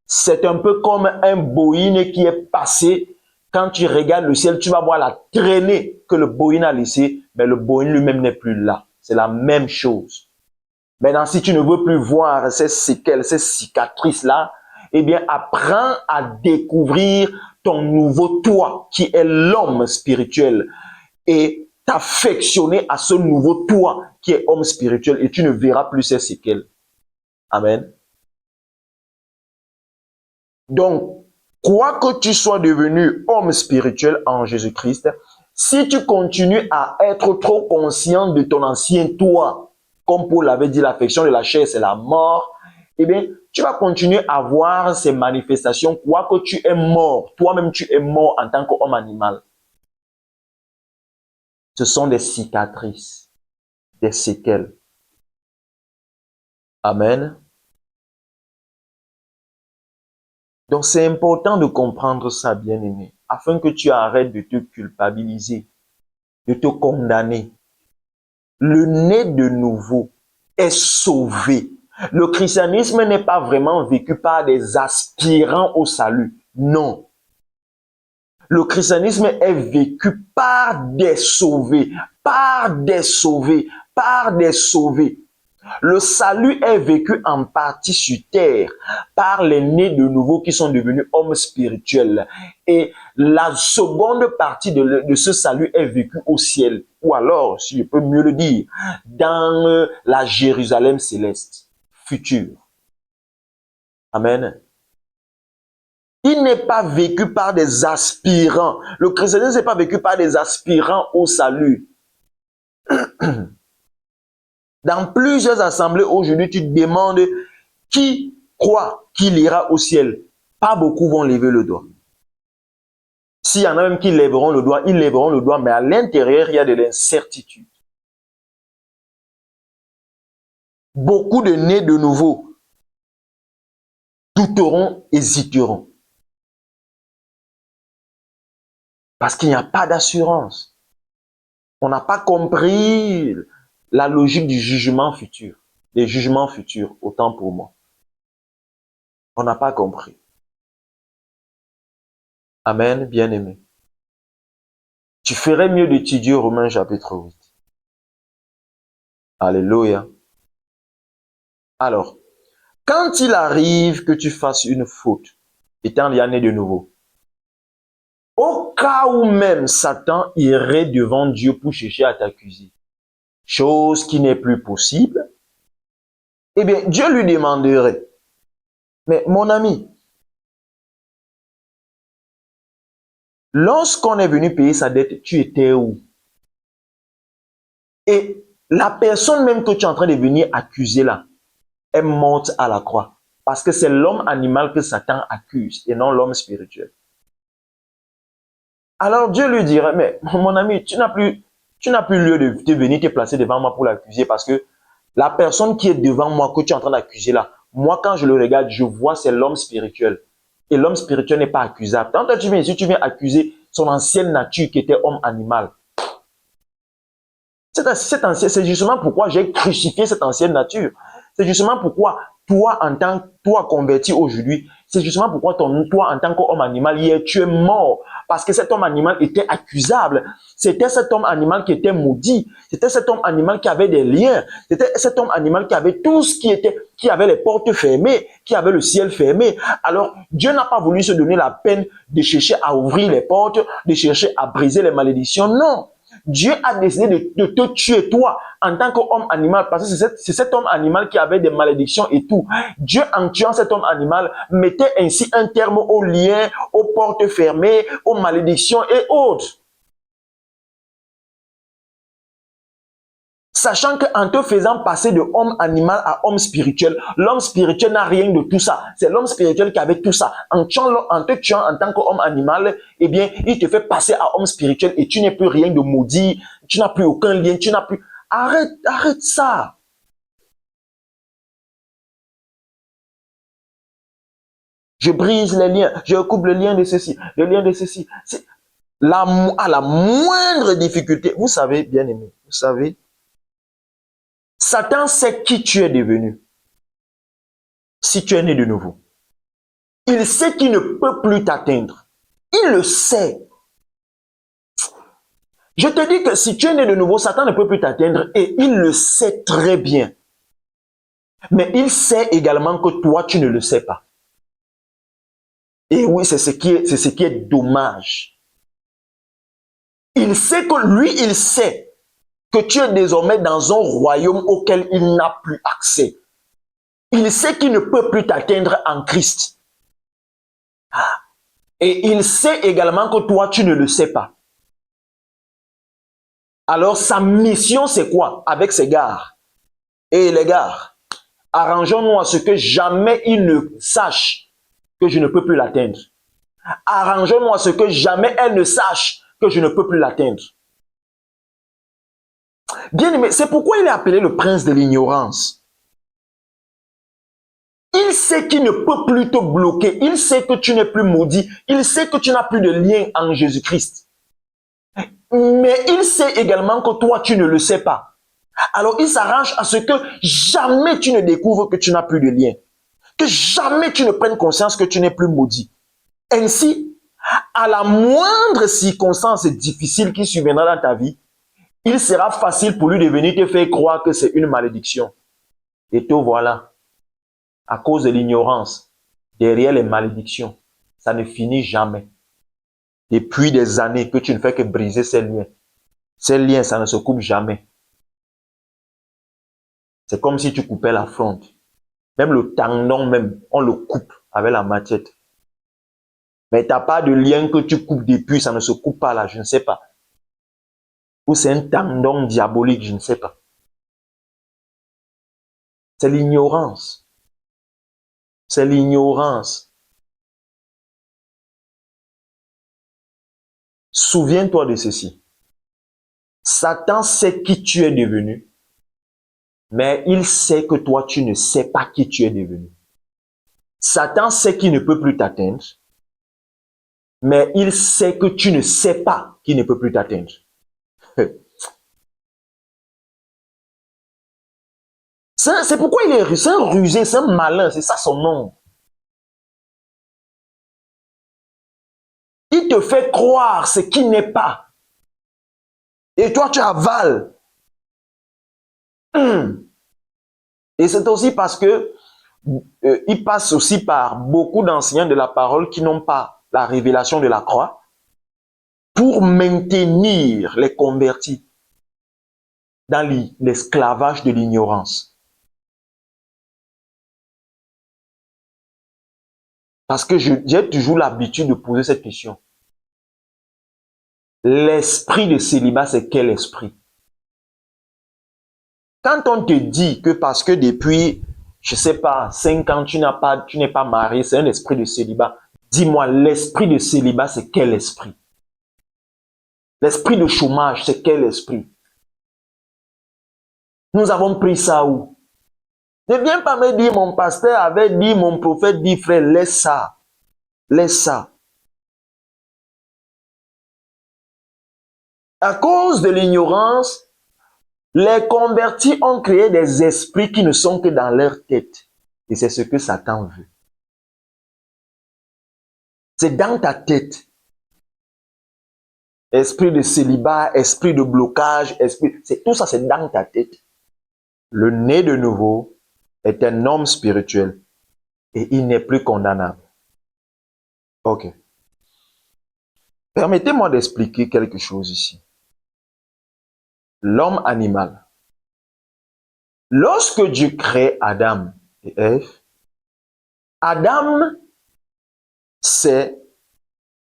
C'est un peu comme un Boeing qui est passé. Quand tu regardes le ciel, tu vas voir la traînée que le Boeing a laissée, mais le Boeing lui-même n'est plus là. C'est la même chose. Maintenant, si tu ne veux plus voir ces séquelles, ces cicatrices-là, eh bien, apprends à découvrir ton nouveau toi, qui est l'homme spirituel, et t'affectionner à ce nouveau toi, qui est homme spirituel, et tu ne verras plus ces séquelles. Amen. Donc, quoi que tu sois devenu homme spirituel en Jésus-Christ, si tu continues à être trop conscient de ton ancien toi, comme Paul l'avait dit, l'affection de la chair, c'est la mort, eh bien, tu vas continuer à voir ces manifestations, quoique tu es mort. Toi-même, tu es mort en tant qu'homme animal. Ce sont des cicatrices, des séquelles. Amen. Donc, c'est important de comprendre ça, bien-aimé, afin que tu arrêtes de te culpabiliser, de te condamner. Le né de nouveau est sauvé. Le christianisme n'est pas vraiment vécu par des aspirants au salut. Non. Le christianisme est vécu par des sauvés, par des sauvés, par des sauvés. Le salut est vécu en partie sur terre par les nés de nouveau qui sont devenus hommes spirituels. Et la seconde partie de ce salut est vécue au ciel. Ou alors, si je peux mieux le dire, dans la Jérusalem céleste future. Amen. Il n'est pas vécu par des aspirants. Le christianisme n'est pas vécu par des aspirants au salut. Dans plusieurs assemblées aujourd'hui, tu te demandes qui croit qu'il ira au ciel. Pas beaucoup vont lever le doigt. S'il y en a même qui lèveront le doigt, ils lèveront le doigt, mais à l'intérieur, il y a de l'incertitude. Beaucoup de nés de nouveau douteront, hésiteront. Parce qu'il n'y a pas d'assurance. On n'a pas compris la logique du jugement futur, des jugements futurs, autant pour moi. On n'a pas compris. Amen, bien-aimé. Tu ferais mieux d'étudier Romains chapitre 8. Alléluia. Alors, quand il arrive que tu fasses une faute, étant né de nouveau, au cas où même Satan irait devant Dieu pour chercher à t'accuser, chose qui n'est plus possible, eh bien, Dieu lui demanderait, mais mon ami, lorsqu'on est venu payer sa dette, tu étais où? Et la personne même que tu es en train de venir accuser là, est morte à la croix. Parce que c'est l'homme animal que Satan accuse et non l'homme spirituel. Alors Dieu lui dirait, mais mon ami, tu n'as plus lieu de venir te placer devant moi pour l'accuser parce que la personne qui est devant moi, que tu es en train d'accuser là, moi quand je le regarde, je vois c'est l'homme spirituel. Et l'homme spirituel n'est pas accusable. Quand tu viens ici, tu viens accuser son ancienne nature qui était homme animal. C'est justement pourquoi j'ai crucifié cette ancienne nature. C'est justement pourquoi toi, toi converti aujourd'hui, c'est justement pourquoi toi, en tant qu'homme animal, hier, tu es mort. Parce que cet homme animal était accusable. C'était cet homme animal qui était maudit. C'était cet homme animal qui avait des liens. C'était cet homme animal qui avait tout ce qui avait les portes fermées, qui avait le ciel fermé. Alors, Dieu n'a pas voulu se donner la peine de chercher à ouvrir les portes, de chercher à briser les malédictions. Non. Dieu a décidé de te tuer toi en tant qu'homme animal parce que c'est cet homme animal qui avait des malédictions et tout. Dieu en tuant cet homme animal mettait ainsi un terme aux liens, aux portes fermées, aux malédictions et autres. Sachant qu'en te faisant passer de homme animal à homme spirituel, l'homme spirituel n'a rien de tout ça. C'est l'homme spirituel qui avait tout ça. En te tuant en tant qu'homme animal, eh bien, il te fait passer à homme spirituel et tu n'es plus rien de maudit, tu n'as plus aucun lien, tu n'as plus... Arrête ça. Je brise les liens, je coupe le lien de ceci, le lien de ceci. À la moindre difficulté, vous savez, bien aimé, vous savez, Satan sait qui tu es devenu si tu es né de nouveau. Il sait qu'il ne peut plus t'atteindre. Il le sait. Je te dis que si tu es né de nouveau, Satan ne peut plus t'atteindre et il le sait très bien. Mais il sait également que toi, tu ne le sais pas. Et oui, c'est ce qui est dommage. Il sait que lui, il sait que tu es désormais dans un royaume auquel il n'a plus accès. Il sait qu'il ne peut plus t'atteindre en Christ. Et il sait également que toi, tu ne le sais pas. Alors, sa mission, c'est quoi avec ces gars? Et les gars, Arrangeons-nous à ce que jamais il ne sache que je ne peux plus l'atteindre. Arrangeons-nous à ce que jamais elle ne sache que je ne peux plus l'atteindre. Bien aimé, c'est pourquoi il est appelé le prince de l'ignorance. Il sait qu'il ne peut plus te bloquer. Il sait que tu n'es plus maudit. Il sait que tu n'as plus de lien en Jésus-Christ. Mais il sait également que toi, tu ne le sais pas. Alors, il s'arrange à ce que jamais tu ne découvres que tu n'as plus de lien. Que jamais tu ne prennes conscience que tu n'es plus maudit. Ainsi, à la moindre circonstance difficile qui surviendra dans ta vie, il sera facile pour lui de venir te faire croire que c'est une malédiction. Et te voilà, à cause de l'ignorance, derrière les malédictions, ça ne finit jamais. Depuis des années que tu ne fais que briser ces liens. Ces liens, ça ne se coupe jamais. C'est comme si tu coupais la fronde. Même le tendon, même, on le coupe avec la machette. Mais tu n'as pas de lien que tu coupes depuis, ça ne se coupe pas là, je ne sais pas. Ou c'est un tendon diabolique, je ne sais pas. C'est l'ignorance. C'est l'ignorance. Souviens-toi de ceci. Satan sait qui tu es devenu, mais il sait que toi, tu ne sais pas qui tu es devenu. Satan sait qu'il ne peut plus t'atteindre, mais il sait que tu ne sais pas qu'il ne peut plus t'atteindre. C'est pourquoi il est un rusé, c'est un malin, c'est ça son nom. Il te fait croire ce qui n'est pas. Et toi, tu avales. Et c'est aussi parce que il passe aussi par beaucoup d'enseignants de la parole qui n'ont pas la révélation de la croix pour maintenir les convertis dans l'esclavage de l'ignorance. Parce que j'ai toujours l'habitude de poser cette question. L'esprit de célibat, c'est quel esprit? Quand on te dit que parce que depuis, je sais pas, 5 ans, tu n'es pas marié, c'est un esprit de célibat. Dis-moi, l'esprit de célibat, c'est quel esprit? L'esprit de chômage, c'est quel esprit? Nous avons pris ça où? Ne viens pas me dire, mon pasteur avait dit, mon prophète dit, frère, laisse ça. Laisse ça. À cause de l'ignorance, les convertis ont créé des esprits qui ne sont que dans leur tête. Et c'est ce que Satan veut. C'est dans ta tête. Esprit de célibat, esprit de blocage, tout ça, c'est dans ta tête. Le né de nouveau est un homme spirituel et il n'est plus condamnable. Ok. Permettez-moi d'expliquer quelque chose ici. L'homme animal. Lorsque Dieu crée Adam et Ève, Adam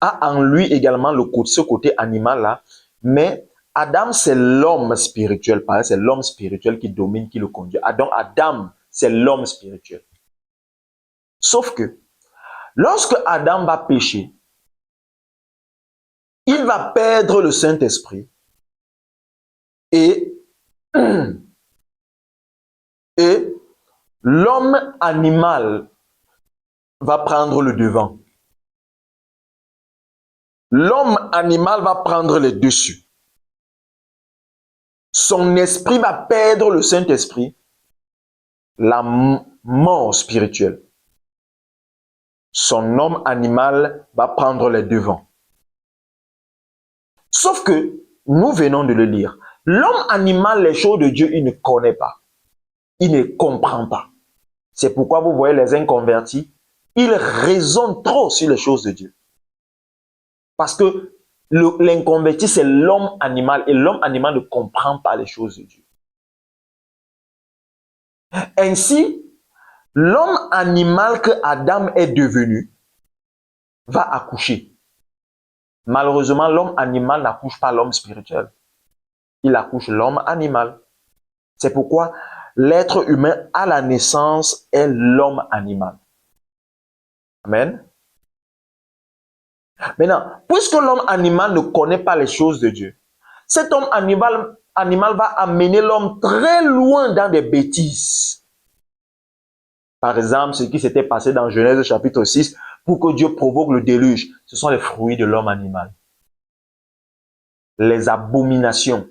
a en lui également ce côté animal-là, mais Adam, c'est l'homme spirituel. C'est l'homme spirituel qui domine, qui le conduit. Adam, c'est l'homme spirituel. Sauf que, lorsque Adam va pécher, il va perdre le Saint-Esprit et l'homme animal va prendre le devant. L'homme animal va prendre les dessus. Son esprit va perdre le Saint-Esprit, la mort spirituelle. Son homme animal va prendre les devants. Sauf que, nous venons de le lire, l'homme animal, les choses de Dieu, il ne connaît pas. Il ne comprend pas. C'est pourquoi vous voyez les inconvertis, ils raisonnent trop sur les choses de Dieu. Parce que l'inconverti, c'est l'homme animal et l'homme animal ne comprend pas les choses de Dieu. Ainsi, l'homme animal que Adam est devenu va accoucher. Malheureusement, l'homme animal n'accouche pas l'homme spirituel. Il accouche l'homme animal. C'est pourquoi l'être humain à la naissance est l'homme animal. Amen. Maintenant, puisque l'homme animal ne connaît pas les choses de Dieu, cet homme animal va amener l'homme très loin dans des bêtises. Par exemple, ce qui s'était passé dans Genèse chapitre 6, pour que Dieu provoque le déluge, ce sont les fruits de l'homme animal. Les abominations.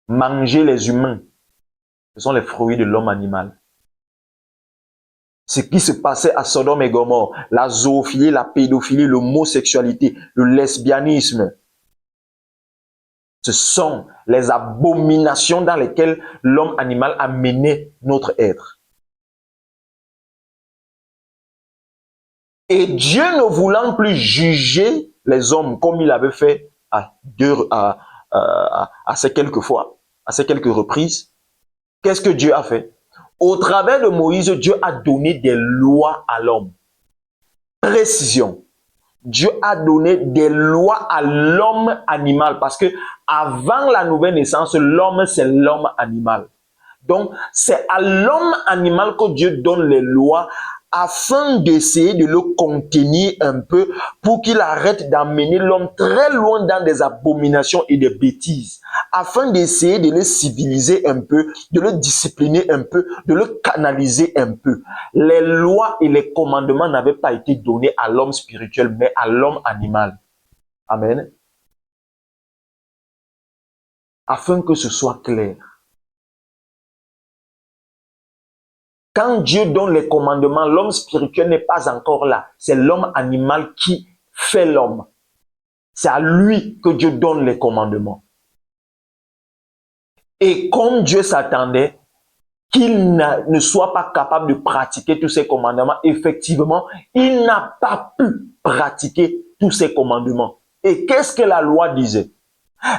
Manger les humains, ce sont les fruits de l'homme animal. Ce qui se passait à Sodome et Gomorrhe, la zoophilie, la pédophilie, l'homosexualité, le lesbianisme, ce sont les abominations dans lesquelles l'homme animal a mené notre être. Et Dieu ne voulant plus juger les hommes comme il avait fait à ces quelques fois, à ces quelques reprises, qu'est-ce que Dieu a fait? Au travers de Moïse, Dieu a donné des lois à l'homme. Précision. Dieu a donné des lois à l'homme animal parce que avant la nouvelle naissance, l'homme, c'est l'homme animal. Donc, c'est à l'homme animal que Dieu donne les lois afin d'essayer de le contenir un peu pour qu'il arrête d'amener l'homme très loin dans des abominations et des bêtises, afin d'essayer de le civiliser un peu, de le discipliner un peu, de le canaliser un peu. Les lois et les commandements n'avaient pas été donnés à l'homme spirituel, mais à l'homme animal. Amen. Afin que ce soit clair. Quand Dieu donne les commandements, l'homme spirituel n'est pas encore là. C'est l'homme animal qui fait l'homme. C'est à lui que Dieu donne les commandements. Et comme Dieu s'attendait qu'il ne soit pas capable de pratiquer tous ces commandements, effectivement, il n'a pas pu pratiquer tous ces commandements. Et qu'est-ce que la loi disait?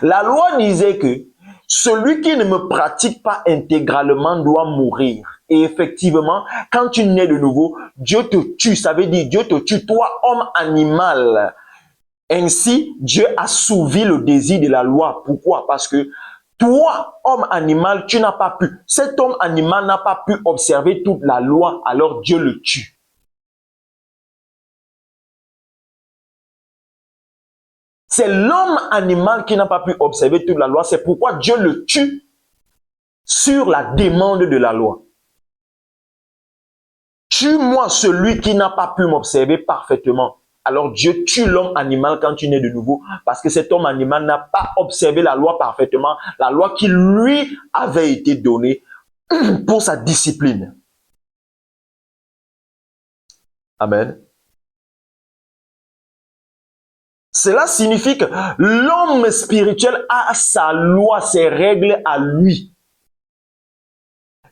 La loi disait que celui qui ne me pratique pas intégralement doit mourir. Et effectivement, quand tu nais de nouveau, Dieu te tue. Ça veut dire Dieu te tue, toi, homme animal. Ainsi, Dieu assouvit le désir de la loi. Pourquoi? Parce que toi, homme animal, tu n'as pas pu. Cet homme animal n'a pas pu observer toute la loi, alors Dieu le tue. C'est l'homme animal qui n'a pas pu observer toute la loi. C'est pourquoi Dieu le tue sur la demande de la loi. Tue-moi celui qui n'a pas pu m'observer parfaitement. Alors Dieu tue l'homme animal quand tu nais de nouveau, parce que cet homme animal n'a pas observé la loi parfaitement, la loi qui lui avait été donnée pour sa discipline. Amen. Cela signifie que l'homme spirituel a sa loi, ses règles à lui.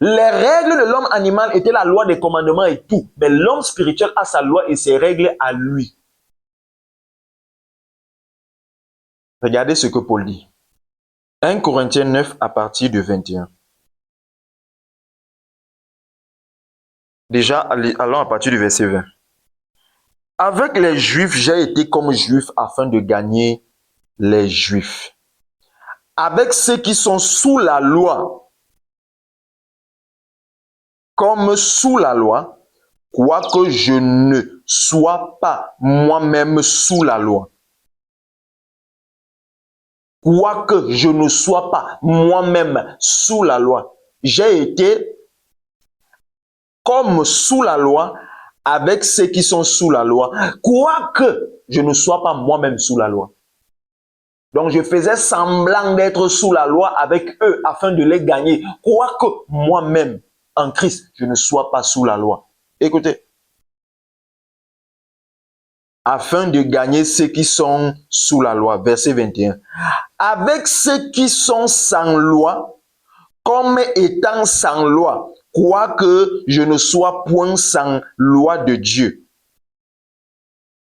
Les règles de l'homme animal étaient la loi des commandements et tout. Mais l'homme spirituel a sa loi et ses règles à lui. Regardez ce que Paul dit. 1 Corinthiens 9 à partir de 21. Déjà, allons à partir du verset 20. Avec les Juifs, j'ai été comme Juif afin de gagner les Juifs. Avec ceux qui sont sous la loi, comme sous la loi, quoique je ne sois pas moi-même sous la loi. Quoique je ne sois pas moi-même sous la loi, j'ai été comme sous la loi avec ceux qui sont sous la loi, quoique je ne sois pas moi-même sous la loi. Donc je faisais semblant d'être sous la loi avec eux afin de les gagner, quoique moi-même en Christ, je ne sois pas sous la loi. Écoutez. Afin de gagner ceux qui sont sous la loi. Verset 21. Avec ceux qui sont sans loi, comme étant sans loi, quoique je ne sois point sans loi de Dieu.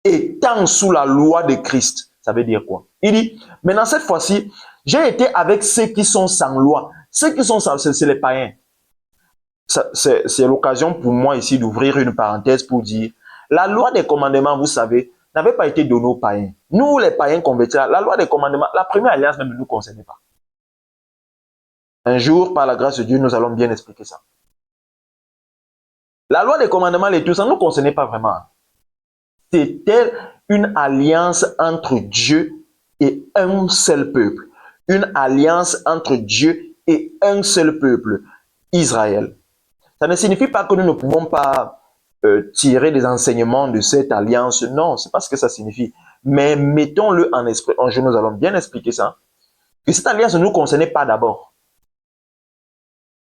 Étant sous la loi de Christ. Ça veut dire quoi? Il dit, maintenant cette fois-ci, j'ai été avec ceux qui sont sans loi. Ceux qui sont sans, c'est les païens. C'est l'occasion pour moi ici d'ouvrir une parenthèse pour dire, la loi des commandements, vous savez, n'avait pas été donnée aux païens. Nous, les païens convertis, la loi des commandements, la première alliance même ne nous concernait pas. Un jour, par la grâce de Dieu, nous allons bien expliquer ça. La loi des commandements et tout ça ne nous concernait pas vraiment. C'était une alliance entre Dieu et un seul peuple. Une alliance entre Dieu et un seul peuple, Israël. Ça ne signifie pas que nous ne pouvons pas tirer des enseignements de cette alliance. Non, c'est pas ce que ça signifie. Mais mettons-le en esprit. Un jour, nous allons bien expliquer ça. Que cette alliance ne nous concernait pas d'abord.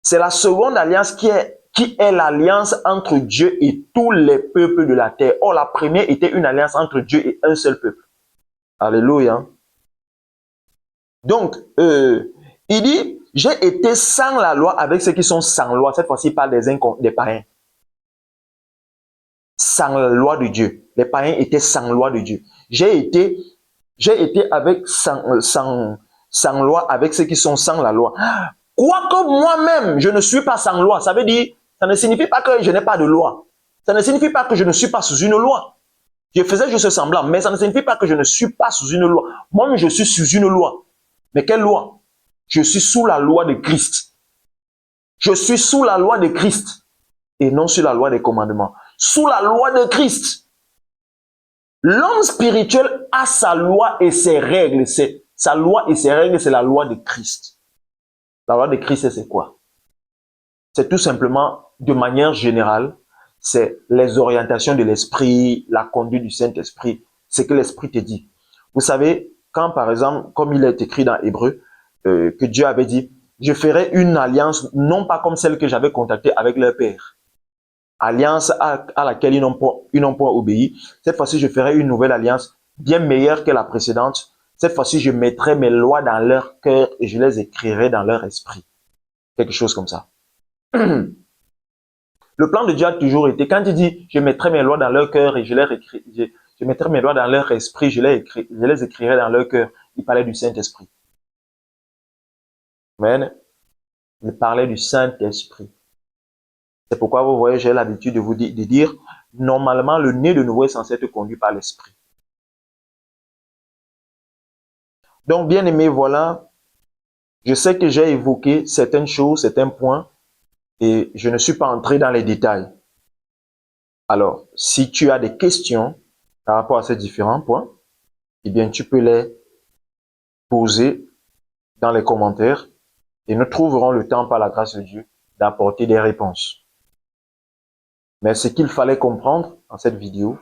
C'est la seconde alliance qui est l'alliance entre Dieu et tous les peuples de la terre. Or, la première était une alliance entre Dieu et un seul peuple. Alléluia. Donc, il dit, j'ai été sans la loi avec ceux qui sont sans loi. Cette fois-ci, il parle des païens. Sans la loi de Dieu. Les païens étaient sans loi de Dieu. J'ai été avec sans loi avec ceux qui sont sans la loi. Quoique moi-même, je ne suis pas sans loi. Ça veut dire, ça ne signifie pas que je n'ai pas de loi. Ça ne signifie pas que je ne suis pas sous une loi. Je faisais juste semblant, mais ça ne signifie pas que je ne suis pas sous une loi. Moi-même, je suis sous une loi. Mais quelle loi? Je suis sous la loi de Christ. Je suis sous la loi de Christ et non sous la loi des commandements. Sous la loi de Christ. L'homme spirituel a sa loi et ses règles. Sa loi et ses règles, c'est la loi de Christ. La loi de Christ, c'est quoi? C'est tout simplement, de manière générale, c'est les orientations de l'esprit, la conduite du Saint-Esprit, ce que l'esprit te dit. Vous savez, quand par exemple, comme il est écrit dans Hébreu, que Dieu avait dit, je ferai une alliance, non pas comme celle que j'avais contactée avec leur père. Alliance à laquelle ils n'ont pas obéi. Cette fois-ci, je ferai une nouvelle alliance, bien meilleure que la précédente. Cette fois-ci, je mettrai mes lois dans leur cœur et je les écrirai dans leur esprit. Quelque chose comme ça. Le plan de Dieu a toujours été, quand il dit, je mettrai mes lois dans leur cœur et je mettrai mes lois dans leur esprit, je les écrirai dans leur cœur. Il parlait du Saint-Esprit. Amen. Il parlait du Saint-Esprit. C'est pourquoi vous voyez, j'ai l'habitude de dire, normalement, le né de nouveau est censé être conduit par l'Esprit. Donc, bien aimé, voilà, je sais que j'ai évoqué certaines choses, certains points, et je ne suis pas entré dans les détails. Alors, si tu as des questions par rapport à ces différents points, eh bien, tu peux les poser dans les commentaires et nous trouverons le temps, par la grâce de Dieu, d'apporter des réponses. Mais ce qu'il fallait comprendre dans cette vidéo,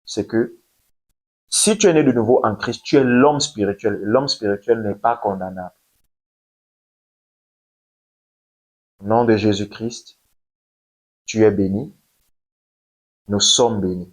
c'est que si tu es né de nouveau en Christ, tu es l'homme spirituel. L'homme spirituel n'est pas condamnable. Au nom de Jésus-Christ, tu es béni. Nous sommes bénis.